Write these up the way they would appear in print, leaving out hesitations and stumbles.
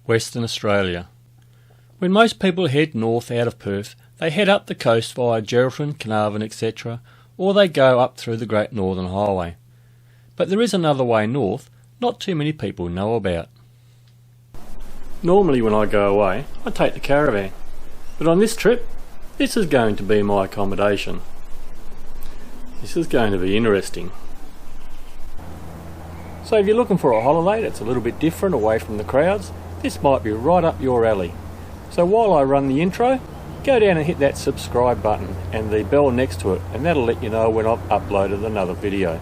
Western Australia. When most people head north out of Perth, they head up the coast via Geraldton, Carnarvon, etc., or they go up through the Great Northern Highway. But there is another way north not too many people know about. Normally when I go away, I take the caravan, but on this trip, this is going to be my accommodation. This is going to be interesting. So if you're looking for a holiday that's a little bit different, away from the crowds, this might be right up your alley. So while I run the intro, go down and hit that subscribe button and the bell next to it, and that'll let you know when I've uploaded another video.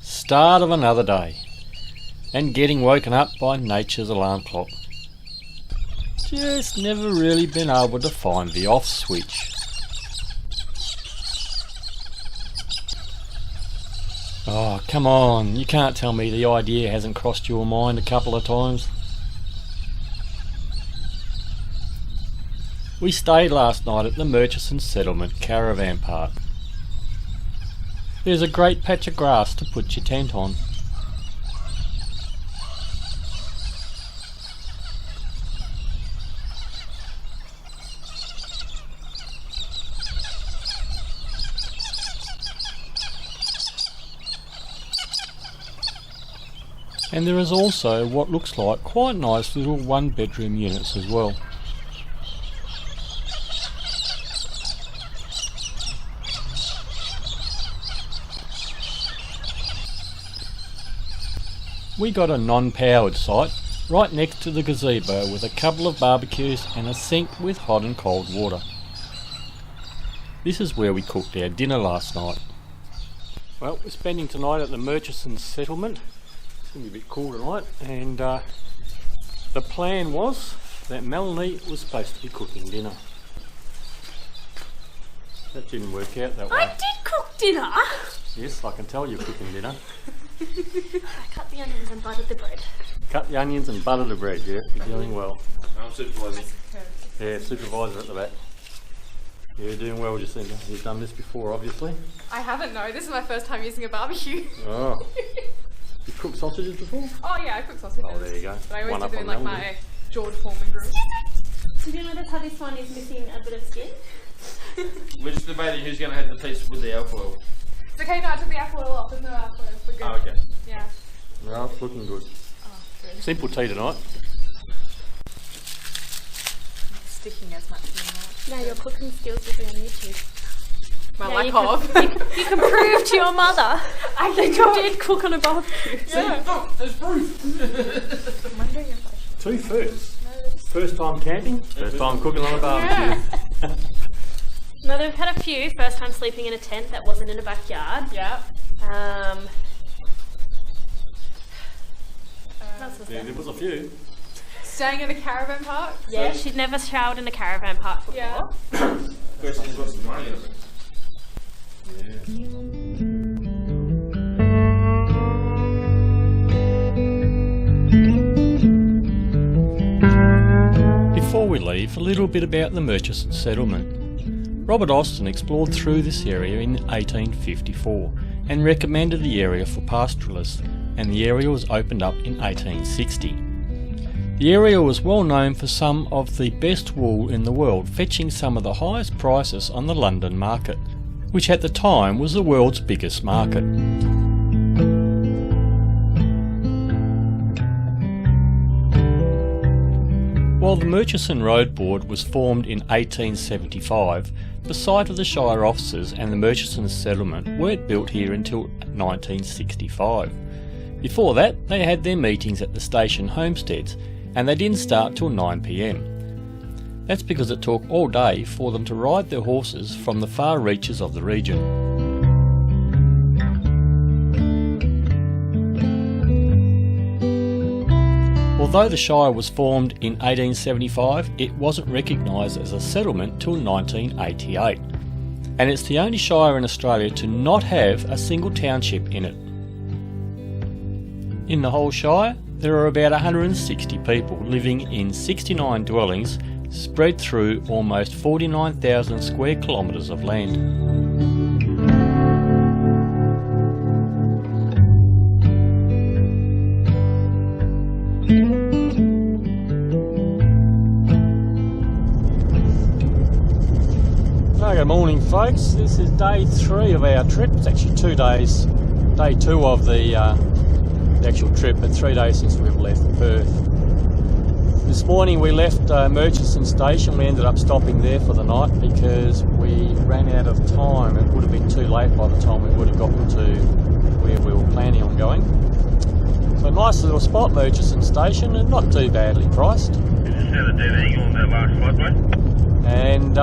Start of another day, and getting woken up by nature's alarm clock. Just never really been able to find the off switch. Oh, come on, you can't tell me the idea hasn't crossed your mind a couple of times. We stayed last night at the Murchison Settlement caravan park. There's a great patch of grass to put your tent on. And there is also what looks like quite nice little one-bedroom units as well. We got a non-powered site right next to the gazebo with a couple of barbecues and a sink with hot and cold water. This is where we cooked our dinner last night. Well, we're spending tonight at the Murchison Settlement. It's going to be a bit cool tonight, and the plan was that Melanie was supposed to be cooking dinner. That didn't work out that way. I did cook dinner! Yes, I can tell you're cooking dinner. I cut the onions and buttered the bread. Cut the onions and butter the bread, yeah, you're doing well. I'm supervising. Yeah, supervisor at the back. You're doing well, Jacinta. You've done this before, obviously. I haven't, no. This is my first time using a barbecue. Oh. You've cooked sausages before? Oh yeah, I cook sausages. Oh, there you go. But I always One do up it in on like Melanie. my George Foreman grill. Did you notice how this one is missing a bit of skin? We're just debating who's going to have the piece with the alfoil. It's okay, no, I took the alfoil off. There's no alfoil. We're good. Oh, okay. Yeah. Well, it's looking good. Oh, good. Simple tea tonight. Not sticking as much anymore. No, your cooking skills will be on YouTube. My Yeah, lack you of. You can prove to your mother that you did cook on a barbecue. Yeah. Oh, there's proof! I'm wondering if I should. Two firsts. First time camping, first time cooking on a barbecue. Yeah. No, they've had a few. First time sleeping in a tent that wasn't in a backyard. Yeah. What else was Yeah, there? there was a few. Staying in a caravan park. Yeah, she'd never showered in a caravan park before. Yeah. Question's got some money in it. Before we leave, a little bit about the Murchison Settlement. Robert Austin explored through this area in 1854 and recommended the area for pastoralists, and the area was opened up in 1860. The area was well known for some of the best wool in the world, fetching some of the highest prices on the London market, which at the time was the world's biggest market. While the Murchison Road Board was formed in 1875, the site of the Shire offices and the Murchison Settlement weren't built here until 1965. Before that, they had their meetings at the station homesteads, and they didn't start till 9 p.m. That's because it took all day for them to ride their horses from the far reaches of the region. Although the Shire was formed in 1875, it wasn't recognised as a settlement till 1988, and it's the only Shire in Australia to not have a single township in it. In the whole Shire, there are about 160 people living in 69 dwellings spread through almost 49,000 square kilometres of land. Good morning, folks. This is day 3 of our trip. It's actually 2 days. Day 2 of the actual trip, but 3 days since we've left Perth. This morning we left Murchison Station. We ended up stopping there for the night because we ran out of time. It would have been too late by the time we would have gotten to where we were planning on going. So nice little spot, Murchison Station, and not too badly priced. And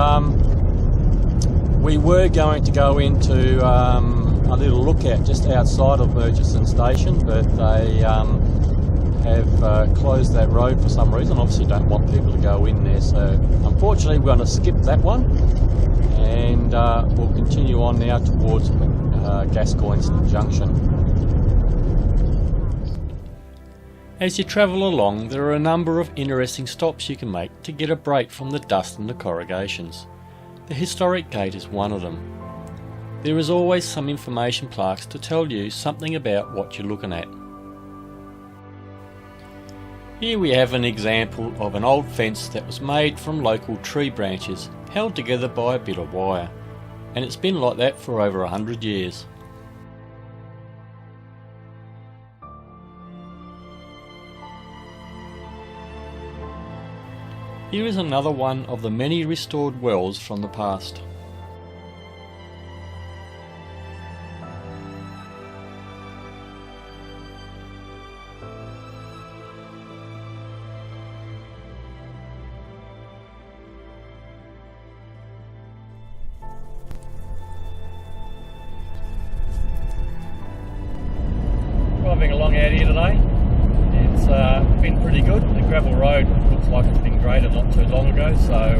we were going to go into a little lookout just outside of Murchison Station, but they have closed that road for some reason. Obviously don't want people to go in there, so unfortunately we're going to skip that one, and we'll continue on now towards Gascoyne Junction. As you travel along, there are a number of interesting stops you can make to get a break from the dust and the corrugations. The historic gate is one of them. There is always some information plaques to tell you something about what you're looking at. Here we have an example of an old fence that was made from local tree branches held together by a bit of wire, and it's been like that for over 100 years. Here is another one of the many restored wells from the past. Driving along out here today. It's been pretty good. The gravel road looks like it's been graded not too long ago, so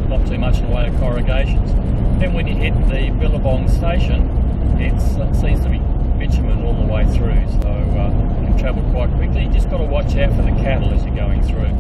not too much in the way of corrugations. Then when you hit the Bilung Station, it seems to be bitumen all the way through, so you can travel quite quickly. You just got to watch out for the cattle as you're going through.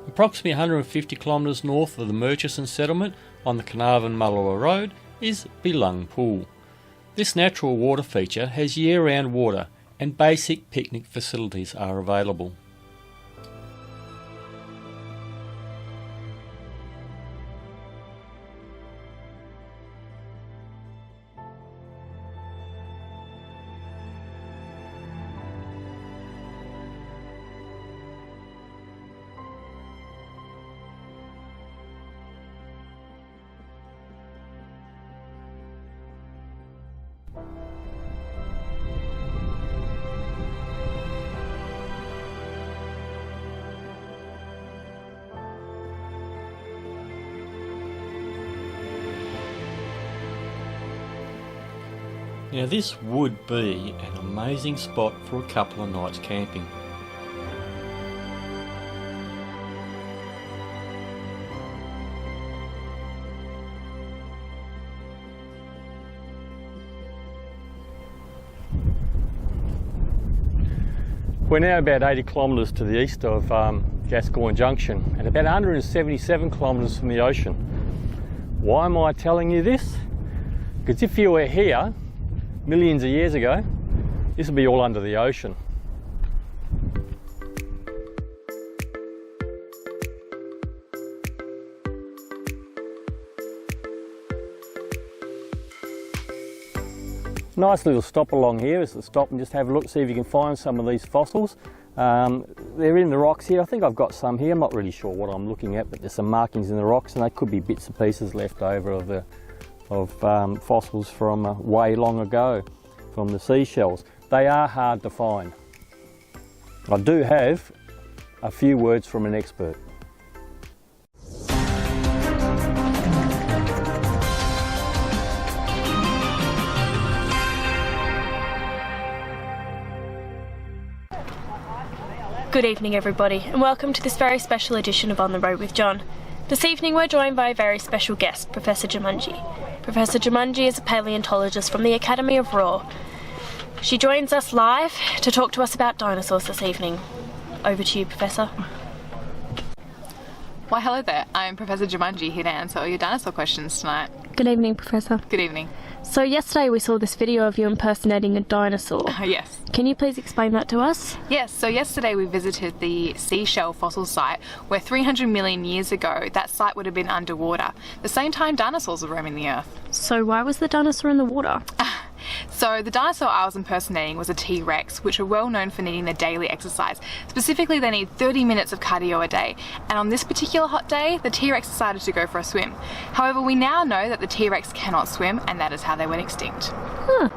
Approximately 150 kilometres north of the Murchison Settlement on the Carnarvon-Mullawa Road is Bilung Pool. This natural water feature has year-round water and basic picnic facilities are available. Now this would be an amazing spot for a couple of nights camping. We're now about 80 kilometres to the east of Gascoyne Junction and about 177 kilometres from the ocean. Why am I telling you this? Because if you were here millions of years ago, this would be all under the ocean. Nice little stop along here is to stop and just have a look, see if you can find some of these fossils. They're in the rocks here. I think I've got some here. I'm not really sure what I'm looking at, but there's some markings in the rocks and they could be bits and pieces left over of fossils from way long ago, from the seashells. They are hard to find. I do have a few words from an expert. Good evening everybody and welcome to this very special edition of On the Road with John. This evening we're joined by a very special guest, Professor Jumanji. Professor Jumanji is a paleontologist from the Academy of Raw. She joins us live to talk to us about dinosaurs this evening. Over to you, Professor. Why hello there, I'm Professor Jumanji here to answer all your dinosaur questions tonight. Good evening, Professor. Good evening. So yesterday we saw this video of you impersonating a dinosaur. Yes. Can you please explain that to us? Yes, so yesterday we visited the seashell fossil site where 300 million years ago that site would have been underwater, the same time dinosaurs were roaming the earth. So why was the dinosaur in the water? So the dinosaur I was impersonating was a T-Rex, which are well known for needing their daily exercise. Specifically, they need 30 minutes of cardio a day. And on this particular hot day, the T-Rex decided to go for a swim. However, we now know that the T-Rex cannot swim, and that is how they went extinct. Huh.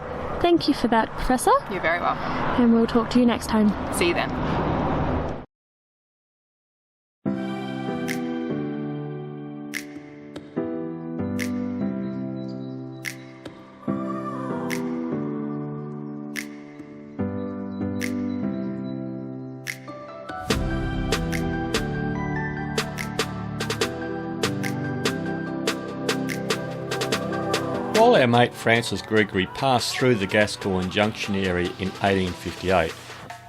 Thank you for that, Professor. You're very welcome. And we'll talk to you next time. See you then. While our mate Francis Gregory passed through the Gascoyne Junction area in 1858,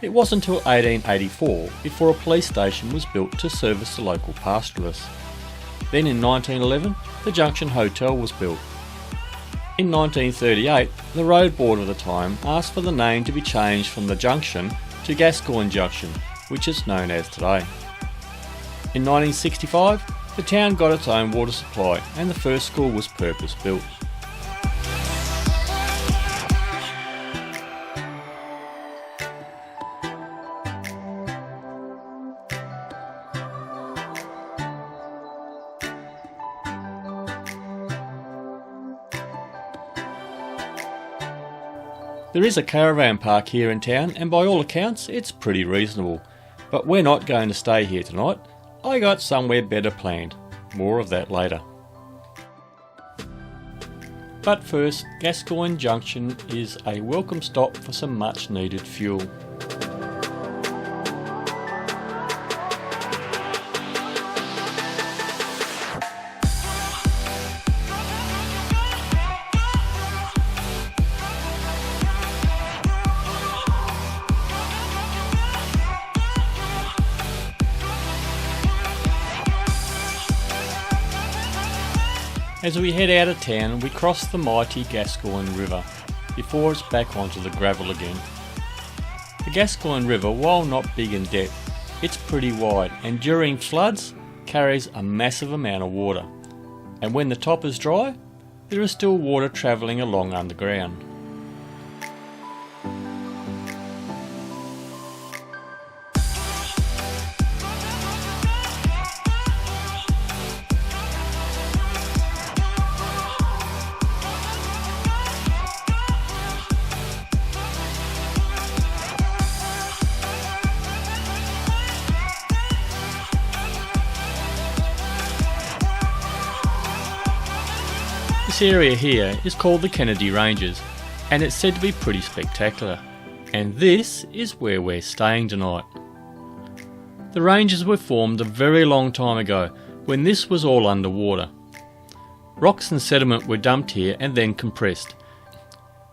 it wasn't until 1884 before a police station was built to service the local pastoralists. Then in 1911, the Junction Hotel was built. In 1938, the road board of the time asked for the name to be changed from the Junction to Gascoyne Junction, which it's known as today. In 1965, the town got its own water supply and the first school was purpose-built. There is a caravan park here in town and by all accounts it's pretty reasonable. But we're not going to stay here tonight. I got somewhere better planned. More of that later. But first, Gascoyne Junction is a welcome stop for some much needed fuel. As we head out of town, we cross the mighty Gascoyne River before it's back onto the gravel again. The Gascoyne River, while not big in depth, it's pretty wide and during floods carries a massive amount of water. And when the top is dry, there is still water travelling along underground. This area here is called the Kennedy Ranges, and it's said to be pretty spectacular. And this is where we're staying tonight. The ranges were formed a very long time ago, when this was all underwater. Rocks and sediment were dumped here and then compressed.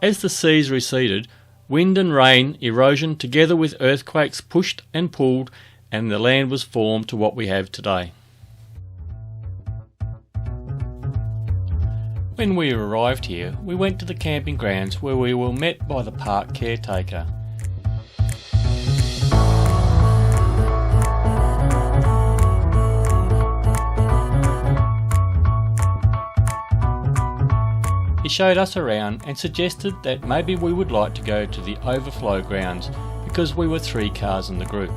As the seas receded, wind and rain, erosion together with earthquakes pushed and pulled, and the land was formed to what we have today. When we arrived here, we went to the camping grounds where we were met by the park caretaker. He showed us around and suggested that maybe we would like to go to the overflow grounds because we were 3 cars in the group.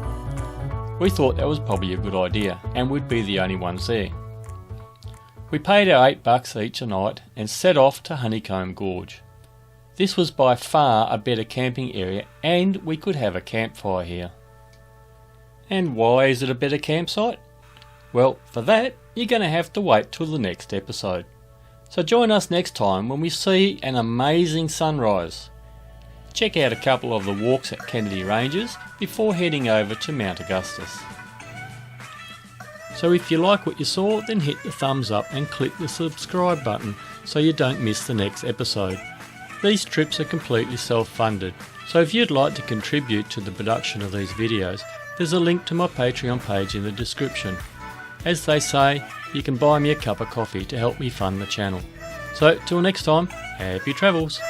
We thought that was probably a good idea and we'd be the only ones there. We paid our $8 each a night and set off to Honeycomb Gorge. This was by far a better camping area and we could have a campfire here. And why is it a better campsite? Well, for that you're going to have to wait till the next episode. So join us next time when we see an amazing sunrise. Check out a couple of the walks at Kennedy Ranges before heading over to Mount Augustus. So if you like what you saw, then hit the thumbs up and click the subscribe button so you don't miss the next episode. These trips are completely self-funded, so if you'd like to contribute to the production of these videos, there's a link to my Patreon page in the description. As they say, you can buy me a cup of coffee to help me fund the channel. So till next time, happy travels!